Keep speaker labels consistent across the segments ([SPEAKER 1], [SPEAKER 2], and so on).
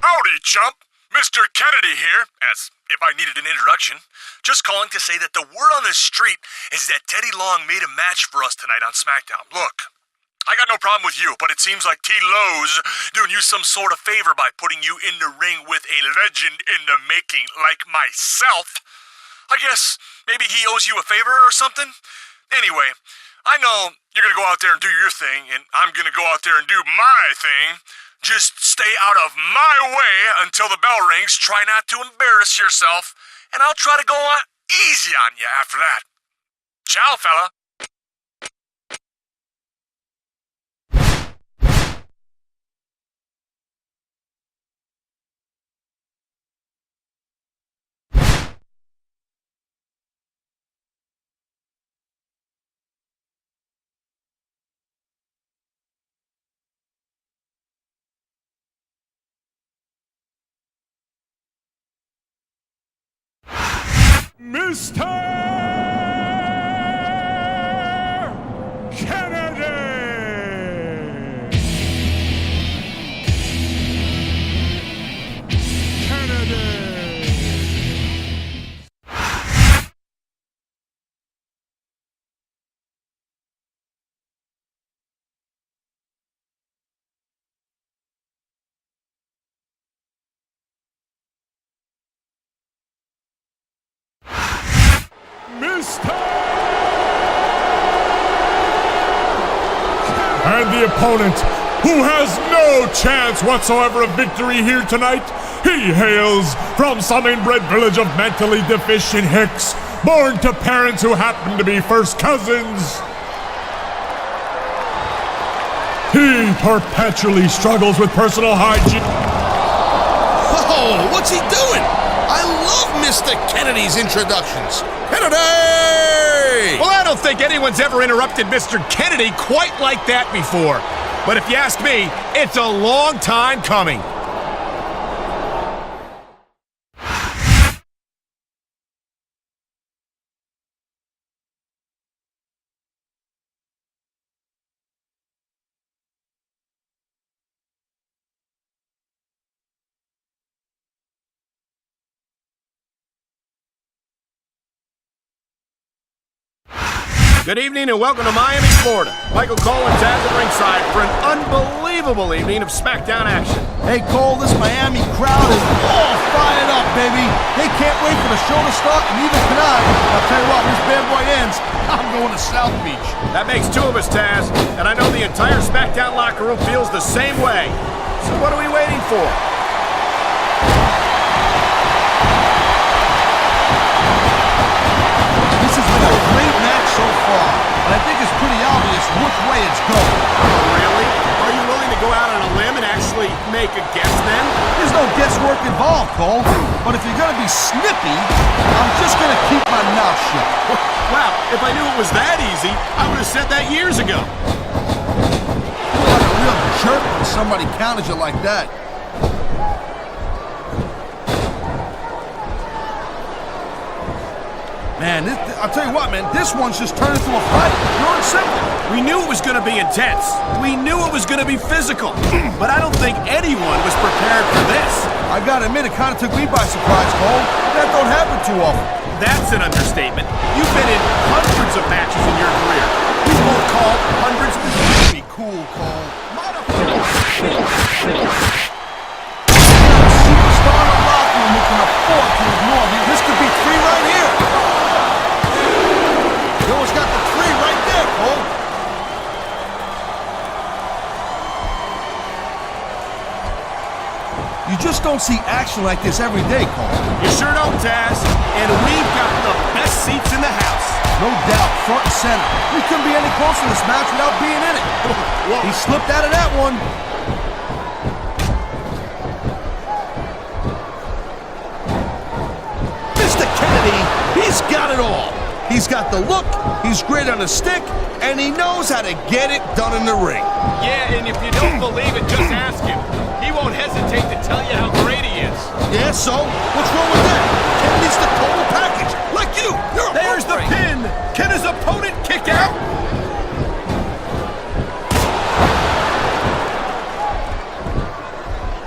[SPEAKER 1] Howdy, chump. Mr. Kennedy here, as if I needed an introduction. Just calling to say that the word on the street is that Teddy Long made a match for us tonight on Smackdown. Look, I got no problem with you, but it seems like T. Lowe's doing you some sort of favor by putting you in the ring with a legend in the making like myself. I guess maybe he owes you a favor or something? Anyway, I know you're gonna go out there and do your thing, and I'm gonna go out there and do my thing. Just stay out of my way until the bell rings. Try not to embarrass yourself, and I'll try to go on easy on you after that. Ciao, fella.
[SPEAKER 2] Mr. Kennedy! And the opponent, who has no chance whatsoever of victory here tonight, he hails from some inbred village of mentally deficient hicks, born to parents who happen to be first cousins. He perpetually struggles with personal hygiene.
[SPEAKER 3] Oh, what's he doing? I love Mr. Kennedy's introductions. Kennedy!
[SPEAKER 4] Well, I don't think anyone's ever interrupted Mr. Kennedy quite like that before. But if you ask me, it's a long time coming. Good evening and welcome to Miami, Florida. Michael Cole and Taz at ringside for an unbelievable evening of Smackdown action.
[SPEAKER 3] Hey, Cole, this Miami crowd is all fired up, baby. They can't wait for the show to start, and neither can I. I'll tell you what, when this bad boy ends, I'm going to South Beach.
[SPEAKER 4] That makes two of us, Taz, and I know the entire Smackdown locker room feels the same way. So what are we waiting for?
[SPEAKER 3] This has been a great match so far, but I think it's pretty obvious which way it's going.
[SPEAKER 4] Oh, really? Are you willing to go out on a limb and actually make a guess then?
[SPEAKER 3] There's no guesswork involved, Cole. But if you're going to be snippy, I'm just going to keep my mouth shut.
[SPEAKER 4] Wow, if I knew it was that easy, I would have said that years ago.
[SPEAKER 3] You're like a real jerk when somebody counters you like that. Man, I'll tell you what, man, this one's just turned into a fight. Pure and simple.
[SPEAKER 4] We knew it was going to be intense. We knew it was going to be physical. But I don't think anyone was prepared for this.
[SPEAKER 3] I gotta admit, it kind of took me by surprise, Cole. That don't happen too often.
[SPEAKER 4] That's an understatement. You've been in hundreds of matches in your career. You won't call hundreds of...
[SPEAKER 3] Be cool, Cole. Superstar in the locker room who can afford to ignore me. This could be three right here. You always got the three right there, Cole. You just don't see action like this every day, Cole.
[SPEAKER 4] You sure don't, Taz. And we've got the best seats in the house.
[SPEAKER 3] No doubt, front and center. We couldn't be any closer to this match without being in it.
[SPEAKER 4] Whoa.
[SPEAKER 3] He slipped out of that one. Mr. Kennedy, he's got it all. He's got the look, he's great on the stick, and he knows how to get it done in the ring.
[SPEAKER 4] Yeah, and if you don't believe it, just ask him. He won't hesitate to tell you how great he is.
[SPEAKER 3] Yeah, so? What's wrong with that? Kennedy's the total package. Like you, you're a
[SPEAKER 4] There's the pin. Can his opponent kick out?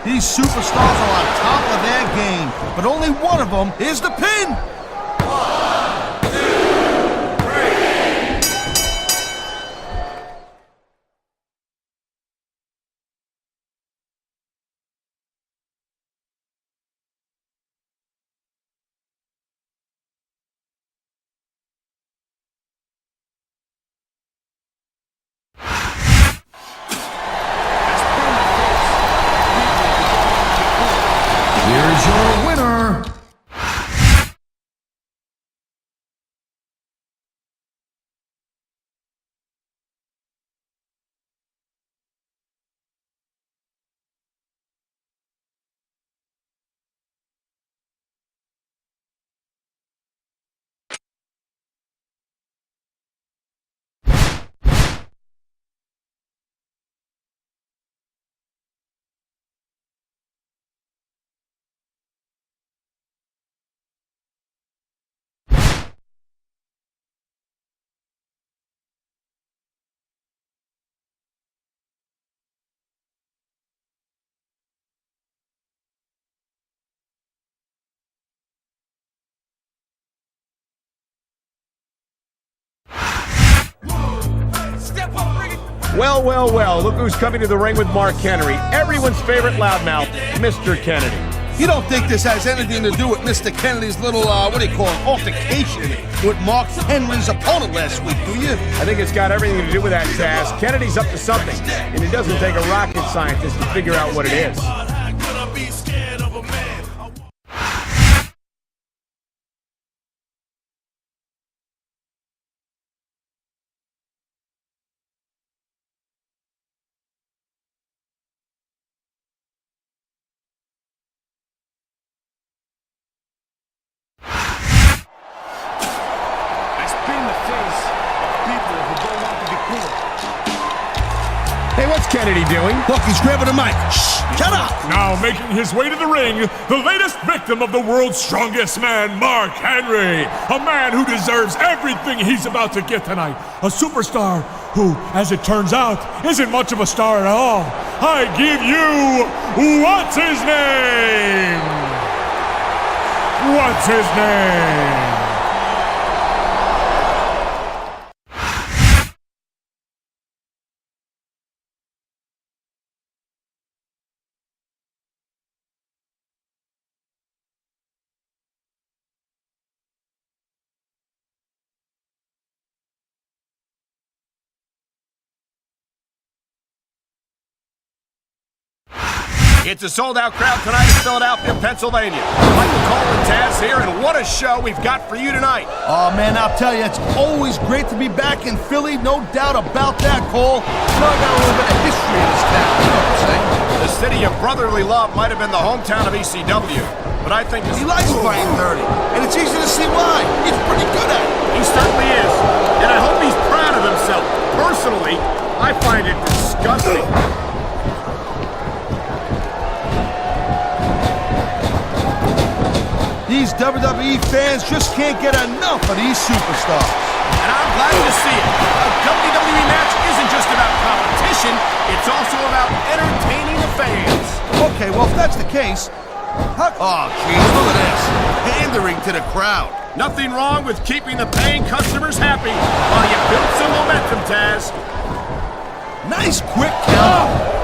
[SPEAKER 3] He's superstars are on top of their game, but only one of them is the pin. Here's your winner.
[SPEAKER 4] Well, well, well, look who's coming to the ring with Mark Henry. Everyone's favorite loudmouth, Mr. Kennedy.
[SPEAKER 3] You don't think this has anything to do with Mr. Kennedy's little, what do you call it, altercation with Mark Henry's opponent last week, do you?
[SPEAKER 4] I think it's got everything to do with that, Taz. Kennedy's up to something, and it doesn't take a rocket scientist to figure out what it is. Hey, what's Kennedy doing?
[SPEAKER 3] Look, he's grabbing a mic. Shh, shut up!
[SPEAKER 2] Now making his way to the ring, the latest victim of the world's strongest man, Mark Henry. A man who deserves everything he's about to get tonight. A superstar who, as it turns out, isn't much of a star at all. I give you, what's his name? What's his name?
[SPEAKER 4] It's a sold-out crowd tonight in Philadelphia, Pennsylvania. Michael Cole and Taz here, and what a show we've got for you tonight.
[SPEAKER 3] Oh, man, I'll tell you, it's always great to be back in Philly, no doubt about that, Cole. You know, I got a little bit of history in this town, you know what I'm saying?
[SPEAKER 4] The city of brotherly love might have been the hometown of ECW, but I think
[SPEAKER 3] He likes fighting dirty, and it's easy to see why. He's pretty good at it.
[SPEAKER 4] he certainly is, and I hope he's proud of himself. Personally, I find it disgusting.
[SPEAKER 3] These WWE fans just can't get enough of these superstars.
[SPEAKER 4] And I'm glad to see it. A WWE match isn't just about competition, it's also about entertaining the fans.
[SPEAKER 3] Okay, well, if that's the case, oh, jeez, look at this. Pandering to the crowd.
[SPEAKER 4] Nothing wrong with keeping the paying customers happy while you build some momentum, Taz.
[SPEAKER 3] Nice quick count.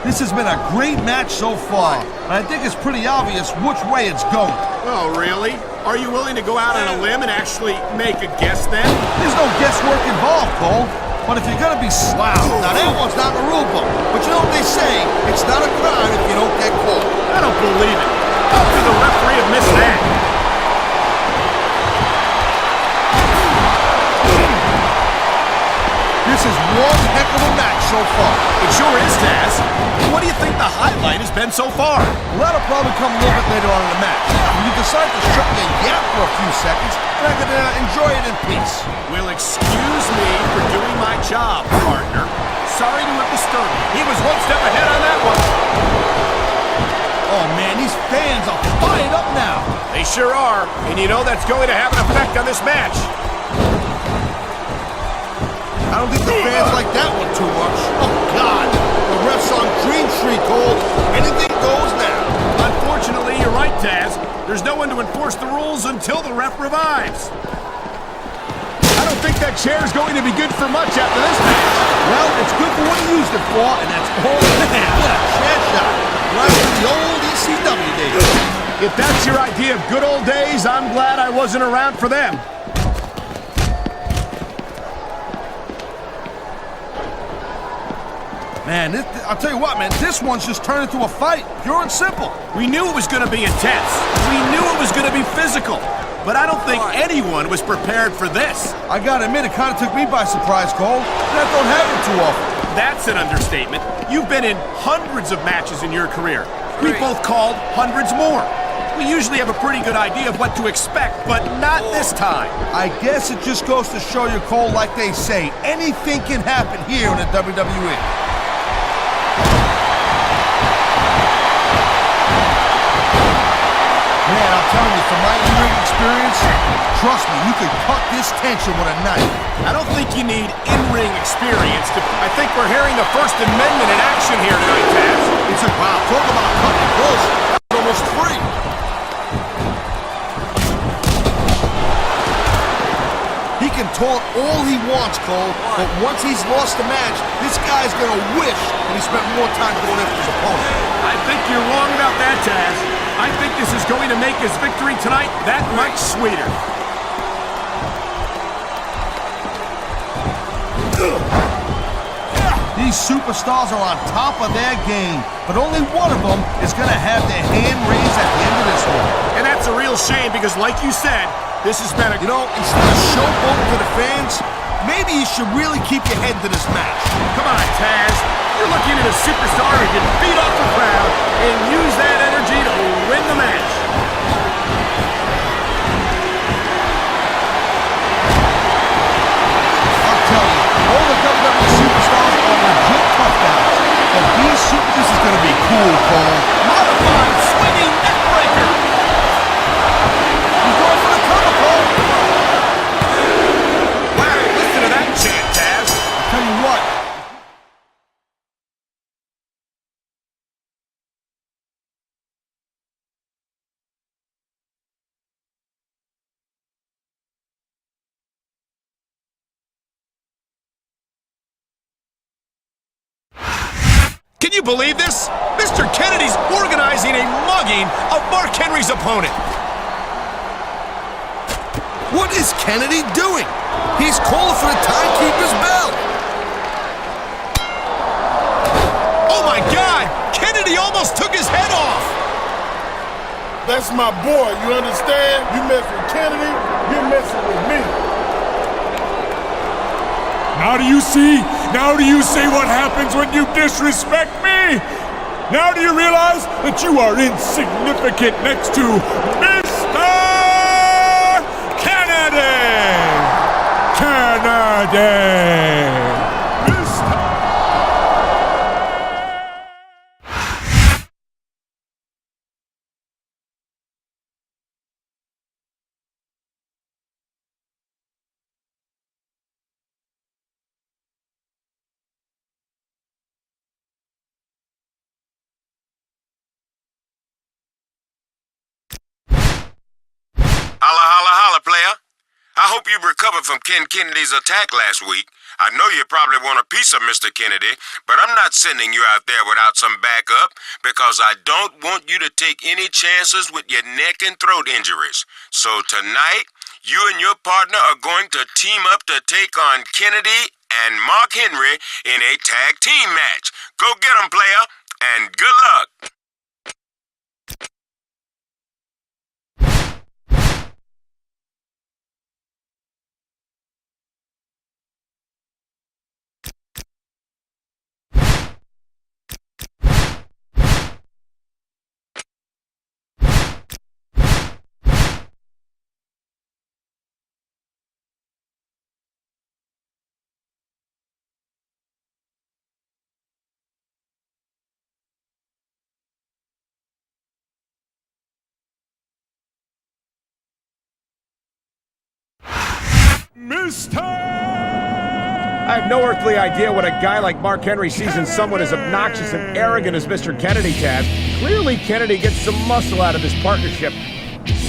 [SPEAKER 3] This has been a great match so far, and I think it's pretty obvious which way it's going.
[SPEAKER 4] Oh, really? Are you willing to go out on a limb and actually make a guess then?
[SPEAKER 3] There's no guesswork involved, Cole. But if you're gonna be now that one's not in the rule book. But you know what they say, it's not a crime if you don't get caught.
[SPEAKER 4] I don't believe it. How could the referee have missed that?
[SPEAKER 3] This is one heck of a match so far.
[SPEAKER 4] It sure is, Taz. What do you think the highlight has been so far?
[SPEAKER 3] Well, that'll probably come a little bit later on in the match. When you decide to shut your yap for a few seconds, and I can enjoy it in peace.
[SPEAKER 4] Will excuse me for doing my job, partner. Sorry to have disturbed you. He was one step ahead on that one.
[SPEAKER 3] Oh, man, these fans are fired up now.
[SPEAKER 4] They sure are, and you know that's going to have an effect on this match.
[SPEAKER 3] I don't think the fans like that one too much. Oh, God. The ref's on green streak, Cole. Anything goes now.
[SPEAKER 4] Unfortunately, you're right, Taz. There's no one to enforce the rules until the ref revives. I don't think that chair's going to be good for much after this match.
[SPEAKER 3] Well, it's good for what he used it for, and that's all it is. What a chair shot. Right from the old ECW days.
[SPEAKER 4] If that's your idea of good old days, I'm glad I wasn't around for them.
[SPEAKER 3] Man, I'll tell you what, man, this one's just turned into a fight. Pure and simple.
[SPEAKER 4] We knew it was going to be intense. We knew it was going to be physical. But I don't think anyone was prepared for this.
[SPEAKER 3] I gotta admit, it kind of took me by surprise, Cole. That don't happen too often.
[SPEAKER 4] That's an understatement. You've been in hundreds of matches in your career. We both called hundreds more. We usually have a pretty good idea of what to expect, but not this time.
[SPEAKER 3] I guess it just goes to show you, Cole, like they say, anything can happen here in the WWE. Man, I'm telling you, from my in-ring experience, trust me, you could cut this tension with a knife.
[SPEAKER 4] I don't think you need in-ring experience I think we're hearing the First Amendment in action here tonight, Taz.
[SPEAKER 3] It's a wow, talk about cutting close. That's almost free. He can talk all he wants, Cole, but once he's lost the match, this guy's gonna wish that he spent more time going after his opponent.
[SPEAKER 4] I think you're wrong about that, Taz. I think this is going to make his victory tonight that much sweeter.
[SPEAKER 3] These superstars are on top of their game, but only one of them is going to have their hand raised at the end of this one.
[SPEAKER 4] And that's a real shame because, like you said, this has been
[SPEAKER 3] You know, instead of showboating to the fans, maybe you should really keep your head to this match.
[SPEAKER 4] Come on, Taz. You're looking at a superstar who can beat off the crowd and use that energy to win the match.
[SPEAKER 3] I'll tell you, all the WWE superstars are legit tough guys. But this is going to be cool, Cole.
[SPEAKER 4] Modified swinging neckbreaker.
[SPEAKER 3] He's going for the cover, Cole.
[SPEAKER 4] Wow, listen to that chant, Taz.
[SPEAKER 3] I'll tell you what.
[SPEAKER 4] Can you believe this? Mr. Kennedy's organizing a mugging of Mark Henry's opponent.
[SPEAKER 3] What is Kennedy doing? He's calling for the timekeeper's bell.
[SPEAKER 4] Oh my God! Kennedy almost took his head off!
[SPEAKER 5] That's my boy, you understand? You mess with Kennedy, you're messing with me.
[SPEAKER 2] Now do you see? Now do you see what happens when you disrespect me? Now do you realize that you are insignificant next to Mr. Kennedy? Kennedy!
[SPEAKER 6] Holla, holla, holla, player. I hope you recovered from Ken Kennedy's attack last week. I know you probably want a piece of Mr. Kennedy, but I'm not sending you out there without some backup because I don't want you to take any chances with your neck and throat injuries. So tonight, you and your partner are going to team up to take on Kennedy and Mark Henry in a tag team match. Go get 'em, player, and good luck.
[SPEAKER 2] Misterrrr!
[SPEAKER 4] I have no earthly idea what a guy like Mark Henry sees in someone as obnoxious and arrogant as Mr. Kennedy, Taz. Clearly, Kennedy gets some muscle out of this partnership.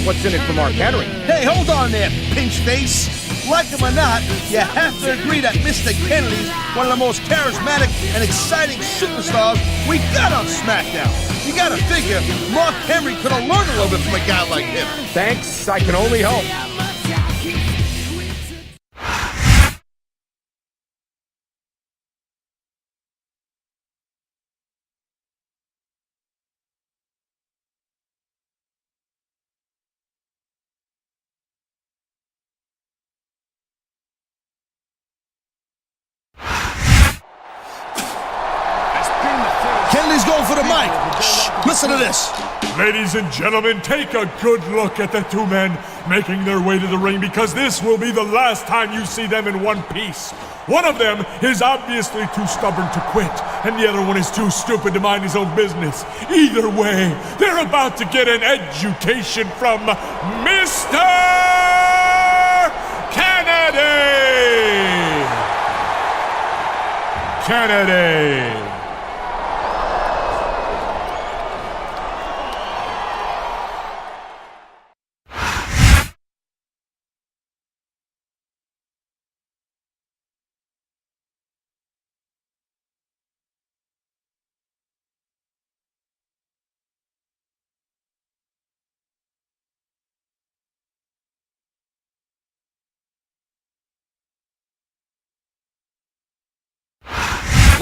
[SPEAKER 4] What's in it for Mark Henry?
[SPEAKER 3] Hey, hold on there, pinch face. Like him or not, you have to agree that Mr. Kennedy's one of the most charismatic and exciting superstars we got on Smackdown. You gotta figure Mark Henry could have learned a little bit from a guy like him.
[SPEAKER 4] Thanks, I can only hope.
[SPEAKER 3] Kennedy's going for the mic. Shh, listen to this.
[SPEAKER 2] Ladies and gentlemen, take a good look at the two men making their way to the ring, because this will be the last time you see them in one piece. One of them is obviously too stubborn to quit, and the other one is too stupid to mind his own business. Either way, they're about to get an education from Mr. Kennedy!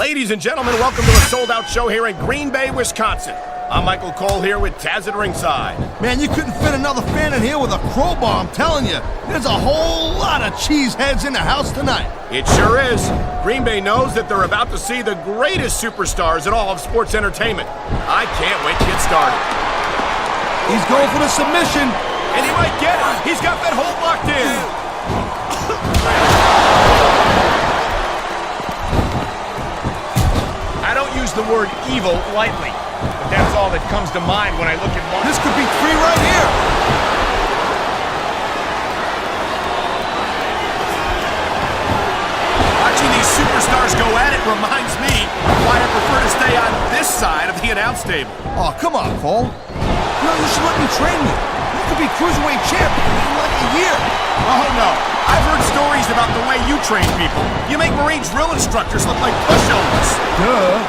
[SPEAKER 4] Ladies and gentlemen, welcome to a sold-out show here in Green Bay, Wisconsin. I'm Michael Cole here with Taz at ringside.
[SPEAKER 3] Man, you couldn't fit another fan in here with a crowbar, I'm telling you. There's a whole lot of cheeseheads in the house tonight.
[SPEAKER 4] It sure is. Green Bay knows that they're about to see the greatest superstars in all of sports entertainment. I can't wait to get started.
[SPEAKER 3] He's going for the submission.
[SPEAKER 4] And he might get it. He's got that hold locked in. I don't use the word evil lightly, but that's all that comes to mind when I look at Mark.
[SPEAKER 3] This could be 3 right here.
[SPEAKER 4] Watching these superstars go at it reminds me why I prefer to stay on this side of the announce table.
[SPEAKER 3] Oh, come on, Cole. You should let me train you. You could be cruiserweight champion in like a year.
[SPEAKER 4] Oh, no. I've heard stories about the way you train people. You make Marine drill instructors look like pushovers.
[SPEAKER 3] Duh.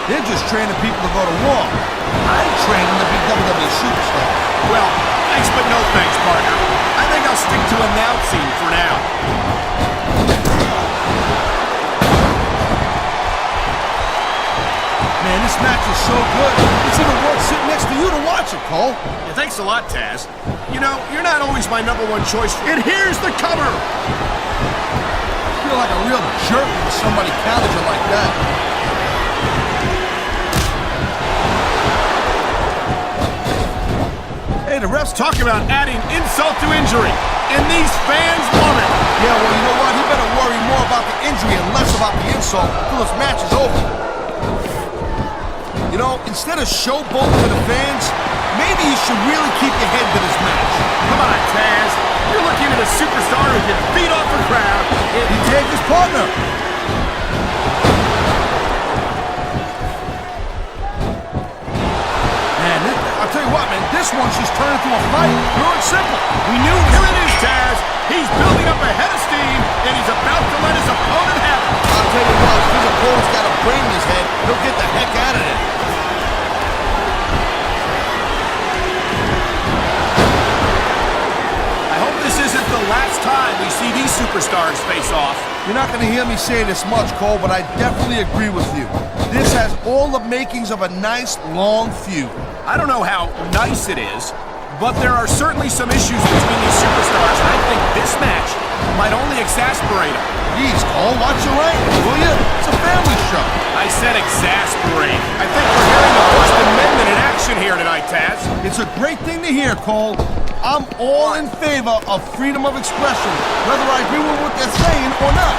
[SPEAKER 3] They're just training people to go to war. I'm training to be WWE superstars.
[SPEAKER 4] Well, thanks but no thanks, partner. I think I'll stick to announcing for now.
[SPEAKER 3] Man, this match is so good. It's even worth sitting next to you to watch it, Cole.
[SPEAKER 4] Yeah, thanks a lot, Taz. You know, you're not always my #1 choice. And here's the cover!
[SPEAKER 3] I feel like a real jerk when somebody counters you like that.
[SPEAKER 4] Hey, the refs talk about adding insult to injury, and these fans love it.
[SPEAKER 3] Yeah, well, you know what? He better worry more about the injury and less about the insult until this match is over. You know, instead of showboating to the fans, maybe you should really keep your head to this match.
[SPEAKER 4] Come on, Taz. You're looking at a superstar who can beat off a crowd.
[SPEAKER 3] He tagged his partner. Man, I'll tell you what, man, this one's just turned into a fight. Pure and simple.
[SPEAKER 4] We knew. Here it is, Taz. He's building up a head of steam, and he's about to let his opponent have it.
[SPEAKER 3] I'll tell you what, if his opponent's got a brain in his head, he'll get the heck out of there.
[SPEAKER 4] I hope this isn't the last time we see these superstars face off.
[SPEAKER 3] You're not going to hear me say this much, Cole, but I definitely agree with you. This has all the makings of a nice, long feud.
[SPEAKER 4] I don't know how nice it is, but there are certainly some issues between these superstars, and I think this match might only exacerbate them.
[SPEAKER 3] Jeez, Cole, watch your language, will you? It's a family show.
[SPEAKER 4] I said exasperate. I think we're hearing the First Amendment in action here tonight, Taz.
[SPEAKER 3] It's a great thing to hear, Cole. I'm all in favor of freedom of expression, whether I agree with what they're saying or not.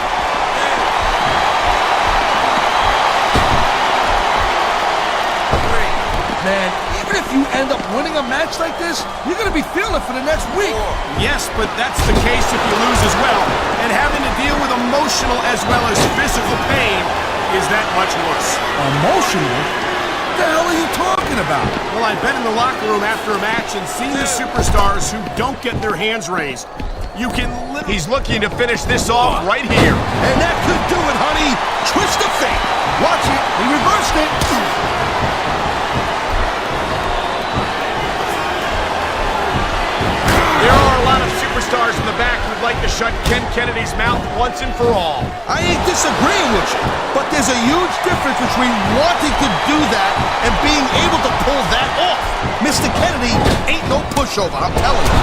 [SPEAKER 3] Man, if even if you end up winning a match like this, you're going to be feeling it for the next week.
[SPEAKER 4] Yes, but that's the case if you lose as well. And having to deal with emotional as well as physical pain is that much worse.
[SPEAKER 3] Emotional? What the hell are you talking about?
[SPEAKER 4] Well, I've been in the locker room after a match and seen the superstars who don't get their hands raised. You can literally... He's looking to finish this off right here.
[SPEAKER 3] And that could do it, honey. Twist of fate. Watch it. He reversed it.
[SPEAKER 4] There are a lot of superstars in the back who'd like to shut Ken Kennedy's mouth once and for all.
[SPEAKER 3] I ain't disagreeing with you, but there's a huge difference between wanting to do that and being able to pull that off. Mr. Kennedy ain't no pushover, I'm telling you.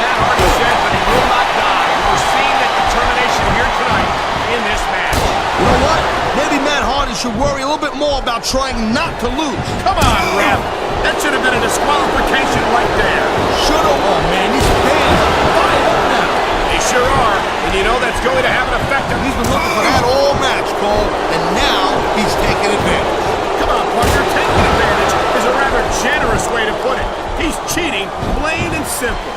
[SPEAKER 4] Matt Hardy said that he will not die, and we're seeing that determination here tonight in this match.
[SPEAKER 3] You know what? Maybe Matt Hardy should worry a little bit more about trying not to lose.
[SPEAKER 4] Come on, ref. That should have been a disqualification right there.
[SPEAKER 3] Should've. Oh, man, these fans are fired up now.
[SPEAKER 4] They sure are, and you know that's going to have an effect on...
[SPEAKER 3] He's been looking for that all match, Cole, and now he's taking advantage.
[SPEAKER 4] Come on, partner, taking advantage is a rather generous way to put it. He's cheating, plain and simple.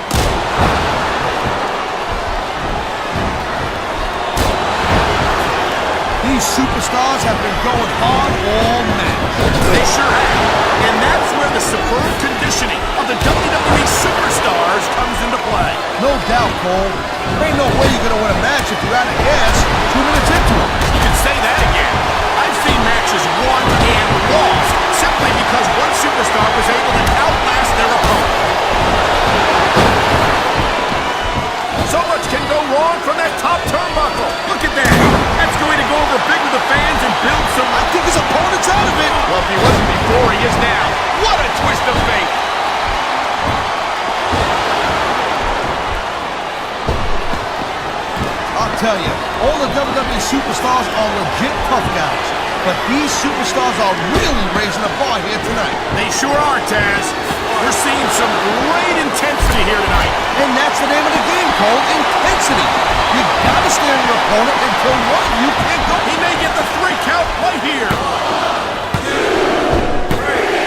[SPEAKER 3] These superstars have been going hard all match.
[SPEAKER 4] They sure have. And that's where the superb conditioning of the WWE superstars comes into play.
[SPEAKER 3] No doubt, Cole. There ain't no way you're gonna win a match if you're out of gas 2 minutes into it.
[SPEAKER 4] You can say that again. I've seen matches won and lost simply because one superstar was able to outlast their opponent. So much can go wrong from that top turnbuckle. Look at that. That's going to go over big with the fans and build some...
[SPEAKER 3] I think his opponent's out of it.
[SPEAKER 4] Well, if he wasn't before, he is now. What a twist of fate.
[SPEAKER 3] I'll tell you, all the WWE superstars are legit tough guys. But these superstars are really raising the bar here tonight.
[SPEAKER 4] They sure are, Taz. We're seeing some great intensity here tonight.
[SPEAKER 3] And that's the name of the game, Cole. Intensity. You gotta stand your opponent until one of you can't go.
[SPEAKER 4] He may get the 3 count right here.
[SPEAKER 2] 3.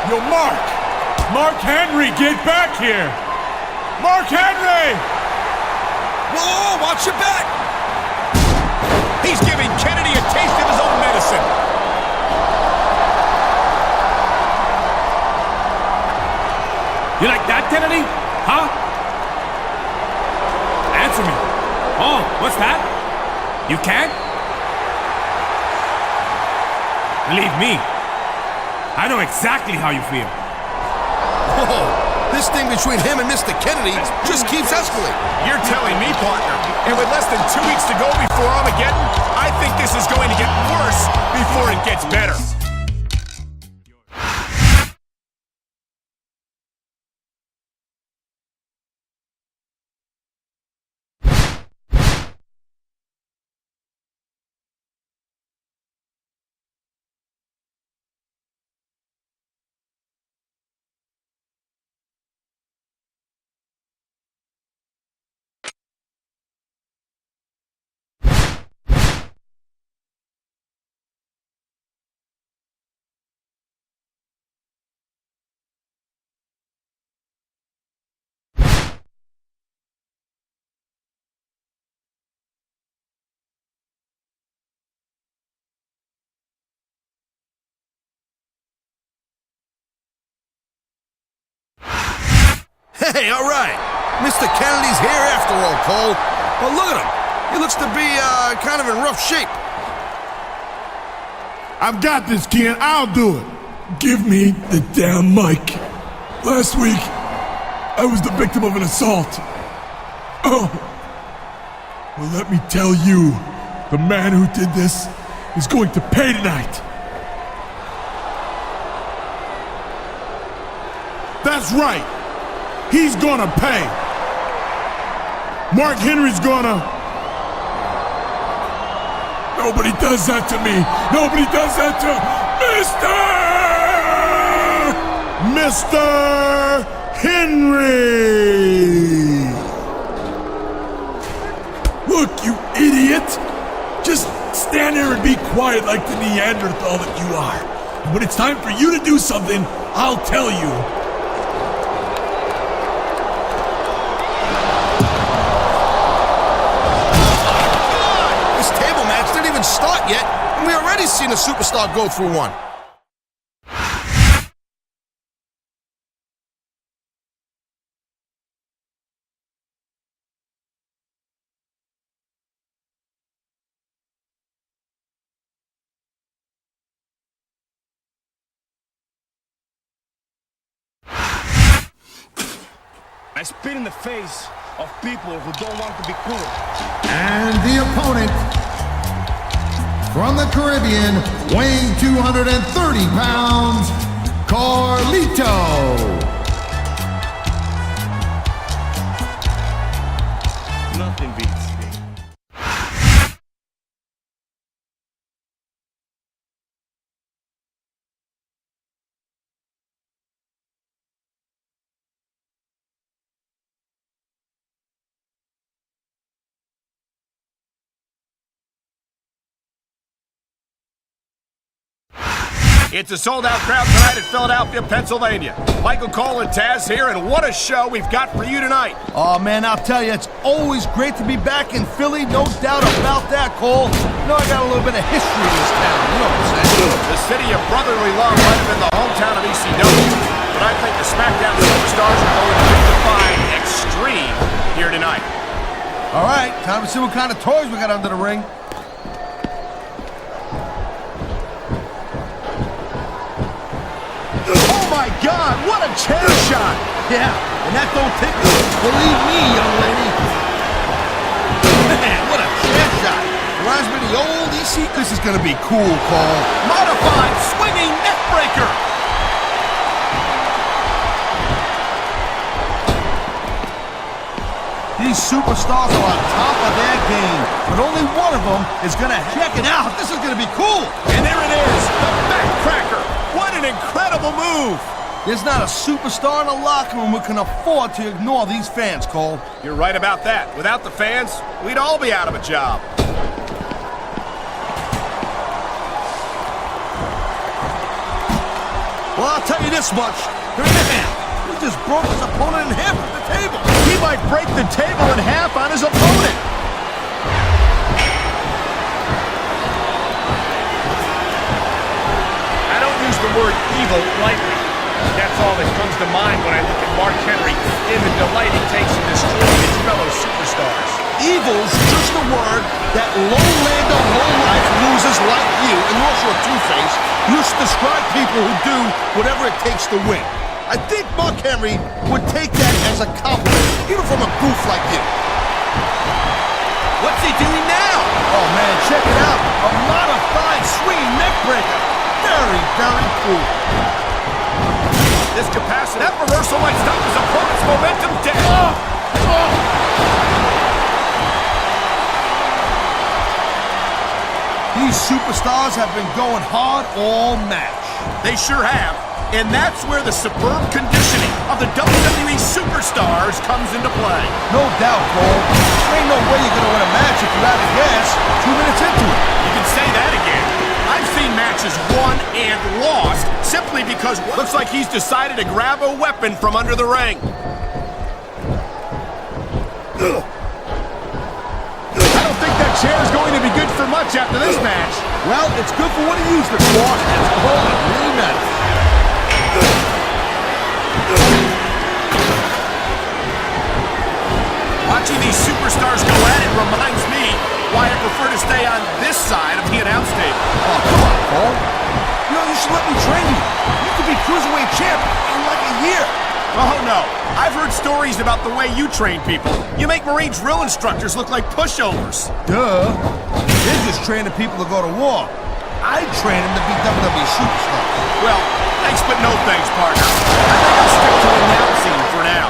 [SPEAKER 2] Yo, Mark! Mark Henry, get back here! Mark Henry!
[SPEAKER 3] Whoa, watch your back!
[SPEAKER 4] He's giving Kennedy a taste of his own medicine.
[SPEAKER 2] You like that, Kennedy? Huh? Answer me. Oh, what's that? You can't? Believe me, I know exactly how you feel.
[SPEAKER 3] Whoa, this thing between him and Mr. Kennedy just keeps escalating.
[SPEAKER 4] You're telling me, partner. And with less than 2 weeks to go before Armageddon, I think this is going to get worse before it gets better.
[SPEAKER 3] Hey, all right. Mr. Kennedy's here after all, Cole. But look at him. He looks to be kind of in rough shape.
[SPEAKER 5] I've got this, Ken. I'll do it.
[SPEAKER 2] Give me the damn mic. Last week, I was the victim of an assault. Oh. Well, let me tell you, the man who did this is going to pay tonight.
[SPEAKER 5] That's right.
[SPEAKER 2] he's gonna pay. Mark Henry's gonna... Nobody does that to me. Nobody does that to Mr. Henry. Look, you idiot. Just stand there and be quiet like the Neanderthal that you are. And when it's time for you to do something, I'll tell you.
[SPEAKER 3] This table match didn't even start yet, and we already seen a superstar go through one.
[SPEAKER 7] I spit in the face of people who don't want to be cool.
[SPEAKER 8] And the opponent from the Caribbean, weighing 230 pounds, Carlito.
[SPEAKER 7] Nothing beats me.
[SPEAKER 4] It's a sold-out crowd tonight in Philadelphia, Pennsylvania. Michael Cole and Taz here, and what a show we've got for you tonight.
[SPEAKER 3] Oh, man, I'll tell you, it's always great to be back in Philly, no doubt about that, Cole. You know, I got a little bit of history in this town, you know what I'm saying?
[SPEAKER 4] The city of brotherly love might have been the hometown of ECW, but I think the Smackdown superstars are going to redefine extreme here tonight.
[SPEAKER 3] All right, time to see what kind of toys we got under the ring.
[SPEAKER 4] Oh my God, what a chair shot!
[SPEAKER 3] Yeah, and that don't tickle. Believe me, young lady. Man, what a chair shot. Reminds me of the old EC. This is gonna be cool, Cole.
[SPEAKER 4] Modified swinging neck breaker.
[SPEAKER 3] These superstars are on top of their game, but only one of them is gonna check it out. This is gonna be cool.
[SPEAKER 4] And there it is, the backcracker. What an incredible move.
[SPEAKER 3] There's not a superstar in the locker room who can afford to ignore these fans, Cole.
[SPEAKER 4] You're right about that. Without the fans, we'd all be out of a job.
[SPEAKER 3] Well, I'll tell you this much. He just broke his opponent in half at the table.
[SPEAKER 4] He might break the table in half on his opponent. I don't use the word evil lightly. That's all that comes to mind when I look at Mark Henry and the delight he takes in destroying his fellow superstars.
[SPEAKER 3] Evil's just a word that low-lander, low-life losers like you, and you're also a two-face, use to describe people who do whatever it takes to win. I think Mark Henry would take that as a compliment, even from a goof like you.
[SPEAKER 4] What's he doing now?
[SPEAKER 3] Oh, man, check it out. A modified swinging neck breaker. Very, very cool.
[SPEAKER 4] This capacity, that reversal might stop his opponent's momentum dead.
[SPEAKER 3] These superstars have been going hard all match.
[SPEAKER 4] They sure have. And that's where the superb conditioning of the WWE superstars comes into play.
[SPEAKER 3] No doubt, Cole. There ain't no way you're gonna win a match if you're out of gas 2 minutes into it.
[SPEAKER 4] You can say that again. I've seen matches won and lost simply because looks like he's decided to grab a weapon from under the ring. I don't think that chair is going to be good for much after this match.
[SPEAKER 3] Well, it's good for what he used it for. That's all that really matters.
[SPEAKER 4] Watching these superstars go at it reminds me why I prefer to stay on this side of the announce table.
[SPEAKER 3] Oh, come on, Cole. You know, you should let me train you. You could be cruiserweight champ in like a year.
[SPEAKER 4] Oh, no. I've heard stories about the way you train people. You make Marine drill instructors look like pushovers.
[SPEAKER 3] Duh. They're just training people to go to war. I train them to be WWE superstars.
[SPEAKER 4] Well, thanks but no thanks, partner. I think I'll stick to announcing for now.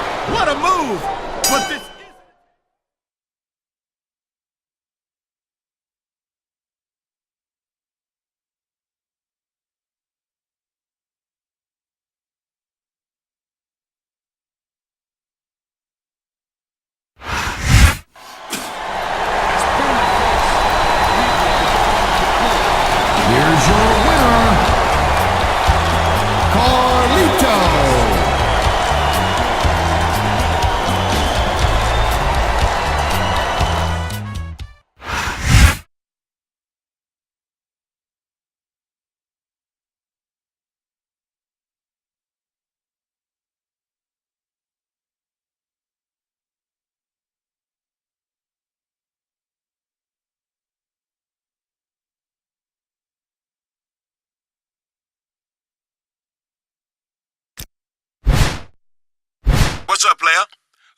[SPEAKER 6] What's up, player?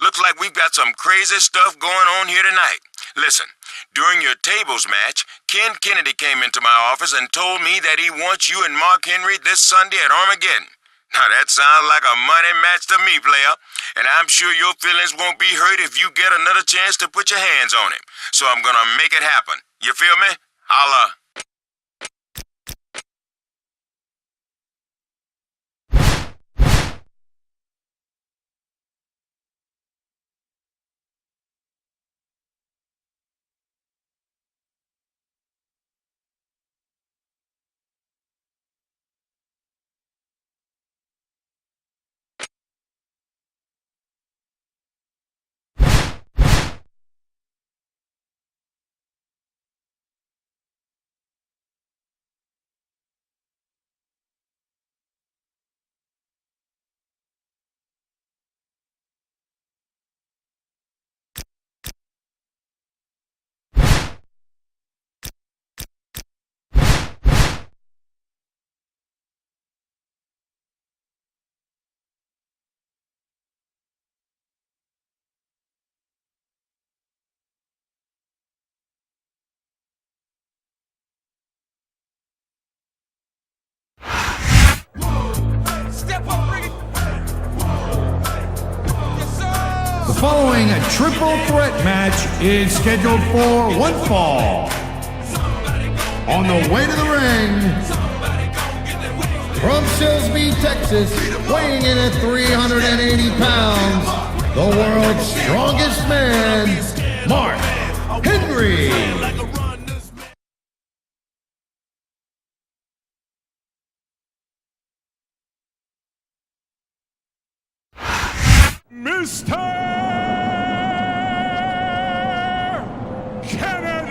[SPEAKER 6] Looks like we've got some crazy stuff going on here tonight. Listen, during your tables match, Ken Kennedy came into my office and told me that he wants you and Mark Henry this Sunday at Armageddon. Now that sounds like a money match to me, player. And I'm sure your feelings won't be hurt if you get another chance to put your hands on him. So I'm gonna make it happen. You feel me? Holla.
[SPEAKER 8] The following triple threat match is scheduled for one fall. On the way to the ring, from Silsbee, Texas, weighing in at 380 pounds, the world's strongest man, Mark Henry.
[SPEAKER 2] Misterrrr Kennedy!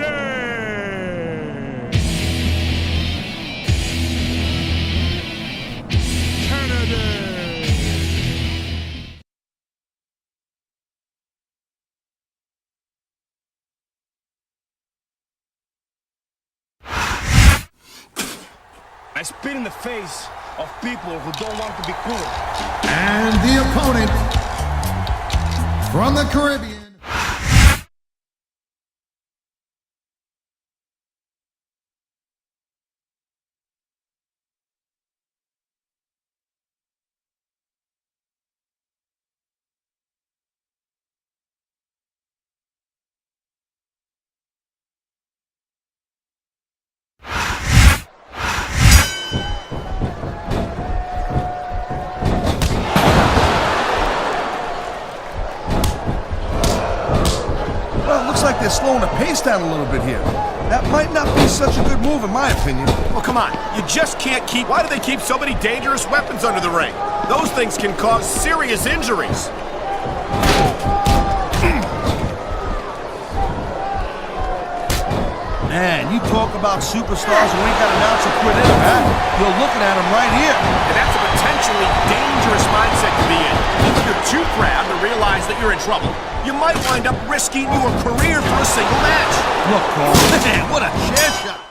[SPEAKER 7] I spit in the face of people who don't want to be cool.
[SPEAKER 8] And the opponent from the Caribbean.
[SPEAKER 3] Well, it looks like they're slowing the pace down a little bit here. That might not be such a good move in my opinion.
[SPEAKER 4] Well, come on. You just can't keep... Why do they keep so many dangerous weapons under the ring? Those things can cause serious injuries.
[SPEAKER 3] Man, you talk about superstars who ain't got an ounce of quit in them, huh? You're looking at them right here.
[SPEAKER 4] And that's a potentially dangerous mindset to be in. If you're too proud to realize that you're in trouble, you might wind up risking your career for a single match.
[SPEAKER 3] Look, Cole, man, what a chair shot.